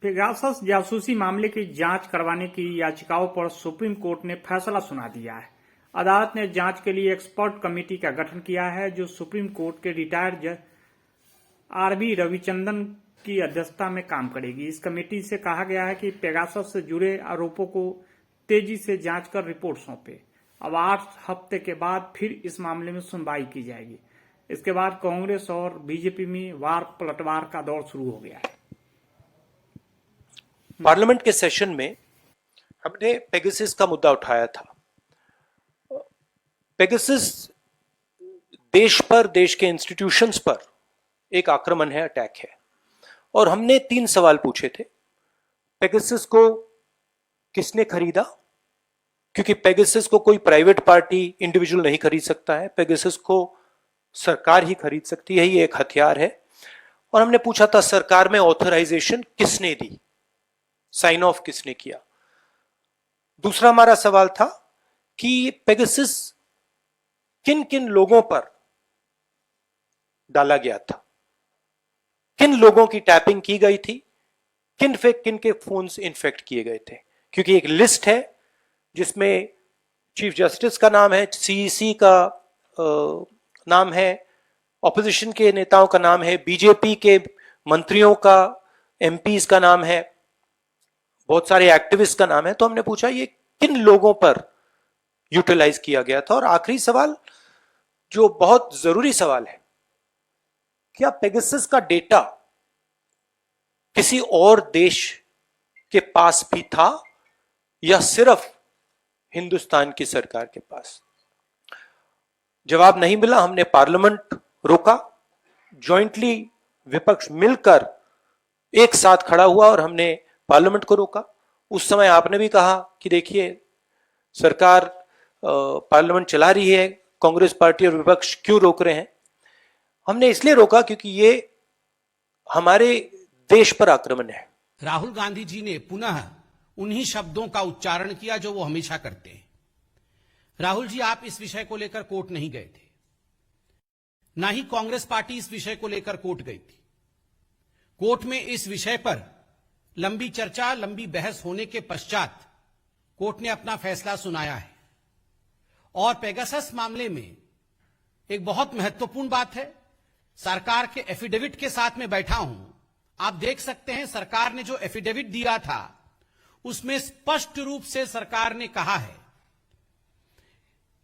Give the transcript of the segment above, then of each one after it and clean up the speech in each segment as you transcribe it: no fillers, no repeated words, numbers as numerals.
Pegasus जासूसी मामले की जांच करवाने की याचिकाओं पर सुप्रीम कोर्ट ने फैसला सुना दिया है। अदालत ने जांच के लिए एक्सपर्ट कमेटी का गठन किया है, जो सुप्रीम कोर्ट के रिटायर्ड जज आरवी रविचंद्रन की अध्यक्षता में काम करेगी। इस कमेटी से कहा गया है कि पेगासस से जुड़े आरोपों को तेजी से जांच कर रिपोर्ट सौंपे। अब 8 हफ्ते के बाद फिर इस मामले में सुनवाई की जाएगी। इसके बाद कांग्रेस और बीजेपी में वार पलटवार का दौर शुरू हो गया है। पार्लियामेंट के सेशन में हमने पेगासस का मुद्दा उठाया था। पेगासस देश पर, देश के इंस्टीट्यूशंस पर एक आक्रमण है, अटैक है। और हमने 3 सवाल पूछे थे। पेगासस को किसने खरीदा? क्योंकि पेगासस को कोई प्राइवेट पार्टी, इंडिविजुअल नहीं खरीद सकता है। पेगासस को सरकार ही खरीद सकती है, ये एक हथियार है। और हमने पूछा था सरकार में ऑथराइजेशन किसने दी, साइन ऑफ किसने किया। दूसरा हमारा सवाल था कि पेगासस किन किन लोगों पर डाला गया था, किन लोगों की टैपिंग की गई थी, किन के फोन्स इन्फेक्ट किए गए थे। क्योंकि एक लिस्ट है जिसमें चीफ जस्टिस का नाम है, सीईसी का नाम है, ऑपोजिशन के नेताओं का नाम है, बीजेपी के मंत्रियों का, एमपीज का नाम है, बहुत सारे एक्टिविस्ट का नाम है। तो हमने पूछा ये किन लोगों पर यूटिलाइज किया गया था। और आखिरी सवाल, जो बहुत जरूरी सवाल है, क्या पेगासस का डेटा किसी और देश के पास भी था या सिर्फ हिंदुस्तान की सरकार के पास? जवाब नहीं मिला। हमने पार्लियामेंट रोका, जॉइंटली विपक्ष मिलकर एक साथ खड़ा हुआ और हमने पार्लियामेंट को रोका। उस समय आपने भी कहा कि देखिए सरकार पार्लियामेंट चला रही है, कांग्रेस पार्टी और विपक्ष क्यों रोक रहे हैं? हमने इसलिए रोका क्योंकि ये हमारे देश पर आक्रमण है। राहुल गांधी जी ने पुनः उन्हीं शब्दों का उच्चारण किया जो वो हमेशा करते हैं। राहुल जी, आप इस विषय को लेकर कोर्ट नहीं गए थे, ना ही कांग्रेस पार्टी इस विषय को लेकर कोर्ट गई थी। कोर्ट में इस विषय पर लंबी चर्चा, लंबी बहस होने के पश्चात कोर्ट ने अपना फैसला सुनाया है। और पेगासस मामले में एक बहुत महत्वपूर्ण बात है, सरकार के एफिडेविट के साथ में बैठा हूं, आप देख सकते हैं सरकार ने जो एफिडेविट दिया था उसमें स्पष्ट रूप से सरकार ने कहा है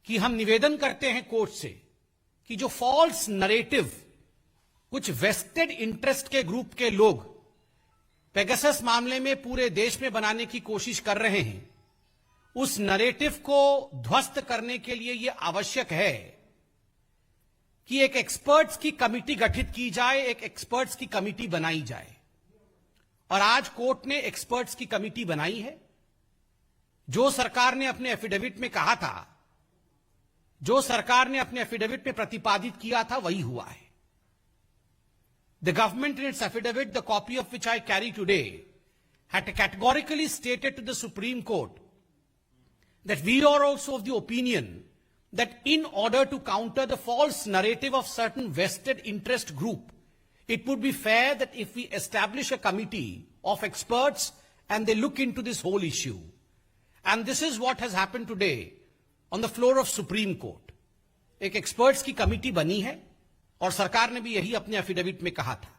कि हम निवेदन करते हैं कोर्ट से कि जो फॉल्स नरेटिव कुछ वेस्टेड इंटरेस्ट के ग्रुप के लोग पेगासस मामले में पूरे देश में बनाने की कोशिश कर रहे हैं, उस नरेटिव को ध्वस्त करने के लिए यह आवश्यक है कि एक एक्सपर्ट्स की कमिटी गठित की जाए, एक एक्सपर्ट्स की कमिटी बनाई जाए। और आज कोर्ट ने एक्सपर्ट्स की कमिटी बनाई है। जो सरकार ने अपने एफिडेविट में कहा था, जो सरकार ने अपने एफिडेविट में प्रतिपादित किया था, वही हुआ है। The government in its affidavit, the copy of which I carry today, had categorically stated to the Supreme Court that we are also of the opinion that in order to counter the false narrative of certain vested interest group, it would be fair that if we establish a committee of experts and they look into this whole issue. And this is what has happened today on the floor of Supreme Court. एक experts की committee बनी है और सरकार ने भी यही अपने एफिडेविट में कहा था।